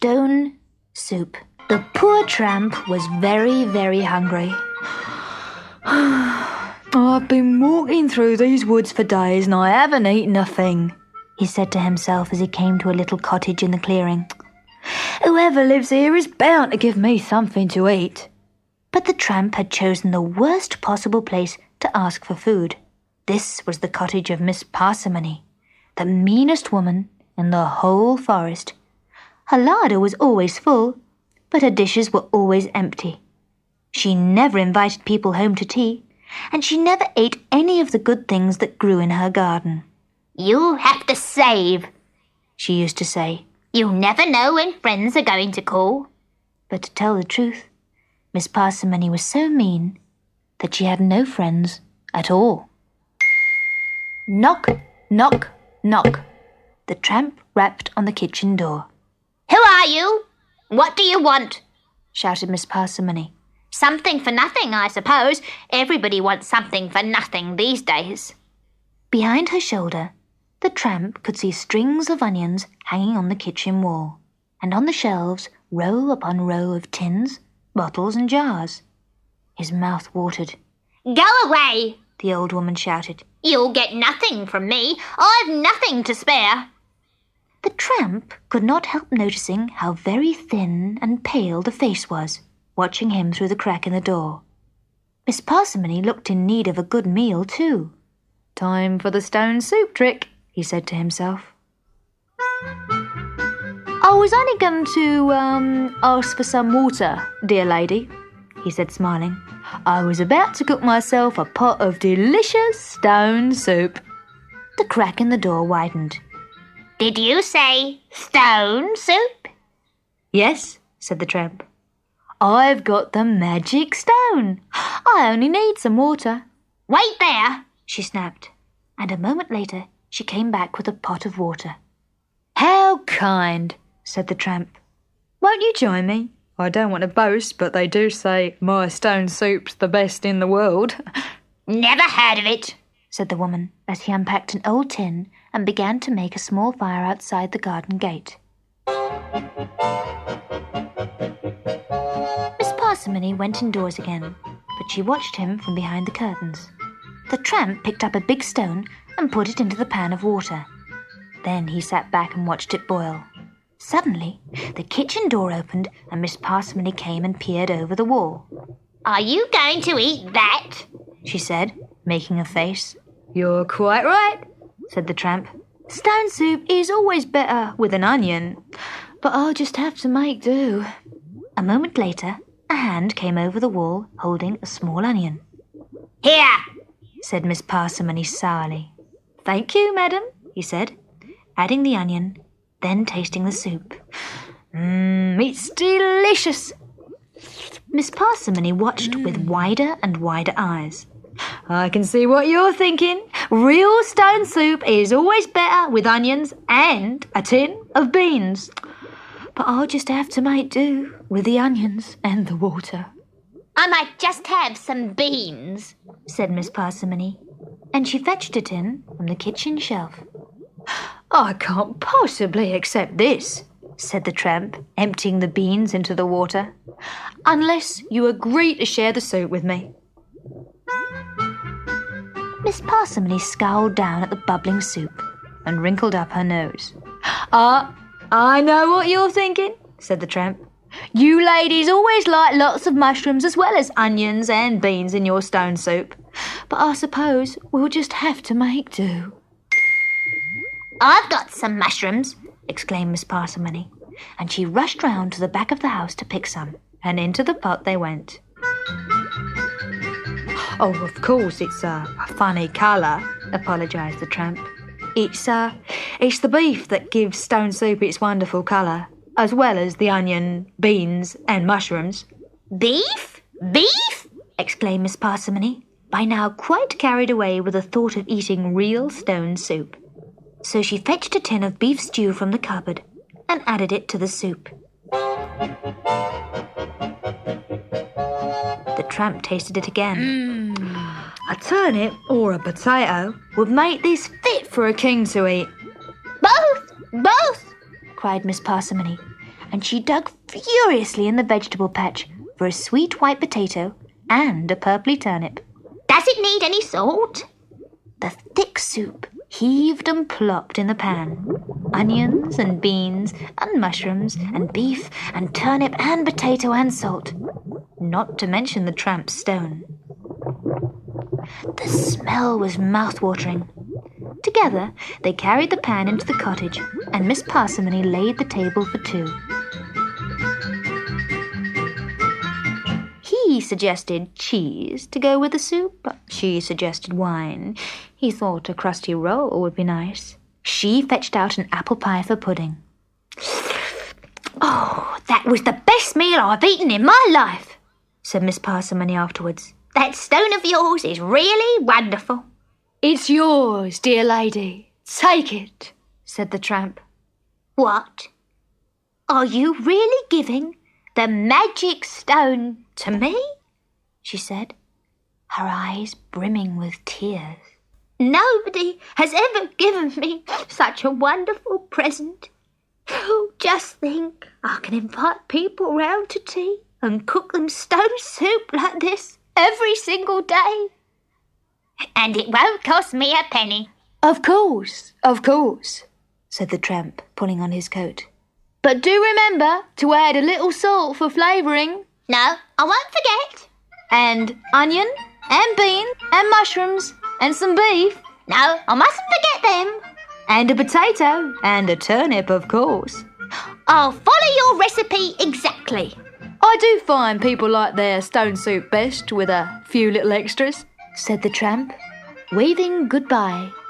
stone soup. The poor tramp was very, very hungry. I've been walking through these woods for days and I haven't eaten a thing, he said to himself as he came to a little cottage in the clearing. Whoever lives here is bound to give me something to eat. But the tramp had chosen the worst possible place to ask for food. This was the cottage of Miss Parsimony, the meanest woman in the whole forest. Her larder was always full, but her dishes were always empty. She never invited people home to tea, and she never ate any of the good things that grew in her garden. "You have to save," she used to say. "You never know when friends are going to call." But to tell the truth, Miss Parsimony was so mean that she had no friends at all. Knock, knock, knock. The tramp rapped on the kitchen door. "Who are you? What do you want?" shouted Miss Parsimony. "Something for nothing, I suppose. Everybody wants something for nothing these days." Behind her shoulder, the tramp could see strings of onions hanging on the kitchen wall, and on the shelves row upon row of tins, bottles and jars. His mouth watered. "Go away!" the old woman shouted. "You'll get nothing from me. I've nothing to spare." The tramp could not help noticing how very thin and pale the face was, watching him through the crack in the door. Miss Parsimony looked in need of a good meal too. "Time for the stone soup trick," he said to himself. "I was only going to ask for some water, dear lady," he said, smiling. "I was about to cook myself a pot of delicious stone soup." The crack in the door widened. "Did you say stone soup?" "Yes," said the tramp. "I've got the magic stone. I only need some water." "Wait there," she snapped, and a moment later she came back with a pot of water. "How kind," said the tramp. "Won't you join me? I don't want to boast, but they do say my stone soup's the best in the world." "Never heard of it," said the woman as he unpacked an old tin and began to make a small fire outside the garden gate. Miss Parsimony went indoors again, but she watched him from behind the curtains. The tramp picked up a big stone and put it into the pan of water. Then he sat back and watched it boil. Suddenly, the kitchen door opened and Miss Parsimony came and peered over the wall. "Are you going to eat that?" she said, making a face. "You're quite right," said the tramp. "Stone soup is always better with an onion, but I'll just have to make do." A moment later, a hand came over the wall holding a small onion. "Here," said Miss Parsimony sourly. "Thank you, madam," he said, adding the onion, then tasting the soup. It's delicious." Miss Parsimony watched with wider and wider eyes. "I can see what you're thinking. Real stone soup is always better with onions and a tin of beans. But I'll just have to make do with the onions and the water." "I might just have some beans," said Miss Parsimony, and she fetched a tin from the kitchen shelf. "I can't possibly accept this," said the tramp, emptying the beans into the water, "unless you agree to share the soup with me." Miss Parsimony scowled down at the bubbling soup and wrinkled up her nose. I know what you're thinking," said the tramp. "You ladies always like lots of mushrooms as well as onions and beans in your stone soup. But I suppose we'll just have to make do." "I've got some mushrooms," exclaimed Miss Parsimony, and she rushed round to the back of the house to pick some, and into the pot they went. "Oh, of course, it's a funny colour," apologised the tramp. It's the beef that gives stone soup its wonderful colour, as well as the onion, beans and mushrooms." "Beef? Beef?" exclaimed Miss Parsimony, by now quite carried away with the thought of eating real stone soup. So she fetched a tin of beef stew from the cupboard and added it to the soup. The tramp tasted it again. A turnip or a potato would make this fit for a king to eat. Both! Both! cried Miss Parsimony, and she dug furiously in the vegetable patch for a sweet white potato and a purply turnip. Does it need any salt? The thick soup heaved and plopped in the pan. Onions and beans and mushrooms and beef and turnip and potato and salt. Not to mention the tramp's stone. The smell was mouth-watering. Together, they carried the pan into the cottage, and Miss Parsimony laid the table for two. He suggested cheese to go with the soup, but she suggested wine. He thought a crusty roll would be nice. She fetched out an apple pie for pudding. Oh, that was the best meal I've eaten in my life, said Miss Parsimony afterwards. That stone of yours is really wonderful. It's yours, dear lady. Take it, said the tramp. What? Are you really giving the magic stone to me? She said, her eyes brimming with tears. Nobody has ever given me such a wonderful present. Oh, just think, I can invite people round to tea and cook them stone soup like this every single day. And it won't cost me a penny. Of course, said the tramp, pulling on his coat. But do remember to add a little salt for flavouring. No, I won't forget. And onion, and bean, and mushrooms, and some beef. No, I mustn't forget them. And a potato, and a turnip, of course. I'll follow your recipe exactly. I do find people like their stone soup best with a few little extras, said the tramp, waving goodbye